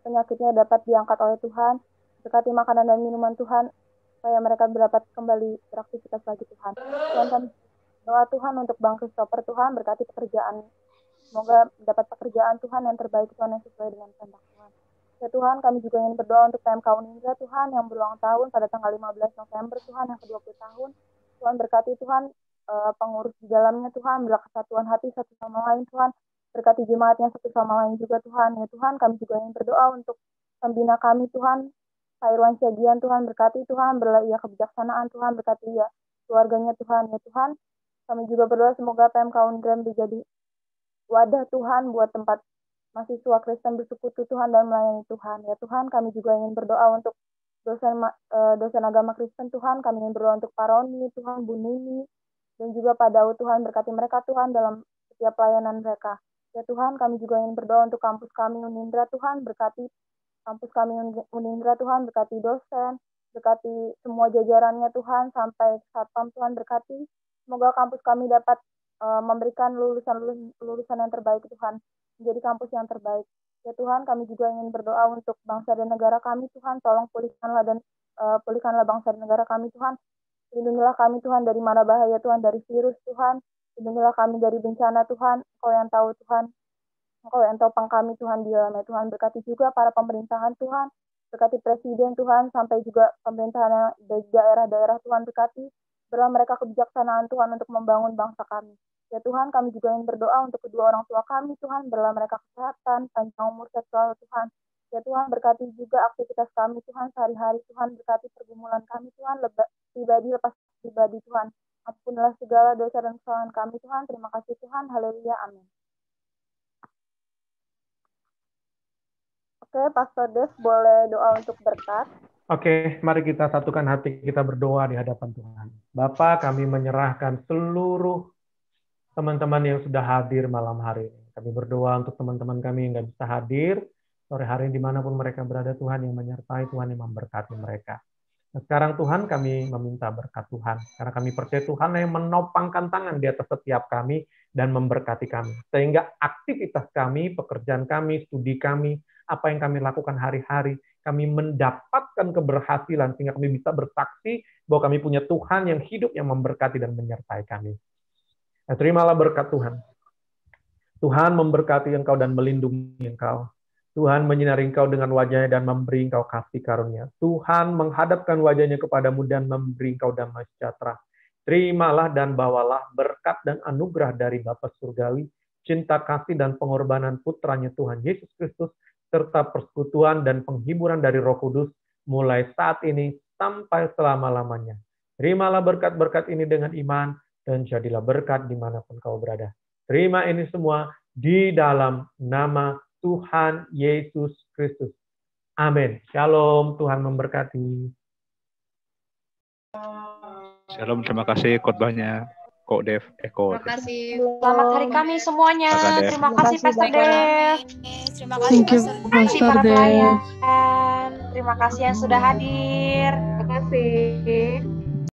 penyakitnya dapat diangkat oleh Tuhan, berkati makanan dan minuman Tuhan, supaya mereka dapat kembali beraktivitas lagi Tuhan. Tuhan, kami doa Tuhan untuk Bang Christopher Tuhan, berkati pekerjaan, semoga dapat pekerjaan Tuhan yang terbaik Tuhan yang sesuai dengan kehendak Tuhan. Ya Tuhan, kami juga ingin berdoa untuk PMK Unindra Tuhan yang berulang tahun pada tanggal 15 November Tuhan yang ke-20 tahun. Tuhan berkati Tuhan pengurus di dalamnya Tuhan, berilah kesatuan hati satu sama lain Tuhan, berkati jemaatnya satu sama lain juga Tuhan. Ya Tuhan, kami juga ingin berdoa untuk pembina kami Tuhan, Pak Irwan Syagian, Tuhan berkati, Tuhan berlilah ia kebijaksanaan, Tuhan berkati ia keluarganya, Tuhan. Ya Tuhan, kami juga berdoa semoga PMK Undrain menjadi wadah Tuhan buat tempat mahasiswa Kristen bersekutu Tuhan dan melayani Tuhan. Ya Tuhan, kami juga ingin berdoa untuk dosen agama Kristen Tuhan. Kami ingin berdoa untuk Pak Roni, Tuhan, Bu Nini, dan juga Pak Daud, Tuhan berkati mereka Tuhan dalam setiap pelayanan mereka. Ya Tuhan, kami juga ingin berdoa untuk kampus kami Unindra, Tuhan berkati kampus kami Unindra, Tuhan berkati dosen, berkati semua jajarannya Tuhan, sampai satpam Tuhan berkati. Semoga kampus kami dapat memberikan lulusan yang terbaik Tuhan, menjadi kampus yang terbaik. Ya Tuhan, kami juga ingin berdoa untuk bangsa dan negara kami Tuhan, tolong pulihkanlah bangsa dan negara kami Tuhan. Lindungilah kami Tuhan dari mara bahaya Tuhan, dari virus Tuhan. Lindungilah kami dari bencana Tuhan, Engkau yang tahu Tuhan. Engkau yang topang kami Tuhan di dalamnya Tuhan. Berkati juga para pemerintahan Tuhan, berkati presiden Tuhan, sampai juga pemerintahan dari daerah-daerah Tuhan berkati. Berilah mereka kebijaksanaan Tuhan untuk membangun bangsa kami. Ya Tuhan, kami juga ingin berdoa untuk kedua orang tua kami Tuhan, berilah mereka kesehatan, panjang umur selalu Tuhan. Ya Tuhan, berkati juga aktivitas kami Tuhan sehari-hari Tuhan, berkati pergumulan kami Tuhan, pribadi lepas pribadi Tuhan. Ampunilah segala dosa dan kesalahan kami Tuhan. Terima kasih Tuhan. Haleluya. Amin. Oke, Pastor Dev boleh doa untuk berkat. Oke, mari kita satukan hati kita berdoa di hadapan Tuhan. Bapa, kami menyerahkan seluruh teman-teman yang sudah hadir malam hari ini. Kami berdoa untuk teman-teman kami yang nggak bisa hadir sore hari dimanapun mereka berada, Tuhan yang menyertai, Tuhan yang memberkati mereka. Nah, sekarang Tuhan kami meminta berkat Tuhan, karena kami percaya Tuhan yang menopangkan tangan di atas setiap kami dan memberkati kami. Sehingga aktivitas kami, pekerjaan kami, studi kami, apa yang kami lakukan hari-hari, kami mendapatkan keberhasilan sehingga kami bisa bersaksi bahwa kami punya Tuhan yang hidup, yang memberkati dan menyertai kami. Nah, terimalah berkat Tuhan. Tuhan memberkati engkau dan melindungi engkau. Tuhan menyinari engkau dengan wajahnya dan memberi engkau kasih karunia. Tuhan menghadapkan wajahnya kepadamu dan memberi engkau damai sejahtera. Terimalah dan bawalah berkat dan anugerah dari Bapa Surgawi, cinta kasih dan pengorbanan putranya Tuhan Yesus Kristus, serta persekutuan dan penghiburan dari Roh Kudus, mulai saat ini sampai selama-lamanya. Terimalah berkat-berkat ini dengan iman, dan jadilah berkat dimanapun kau berada. Terima ini semua di dalam nama Tuhan Yesus Kristus. Amin. Shalom, Tuhan memberkati. Shalom, terima kasih khotbahnya Kok Dev. Terima kasih. Selamat hari kami semuanya. Terima kasih Pastor Dev. Terima kasih Pastor Para pelayan. Terima kasih yang sudah hadir. Terima kasih.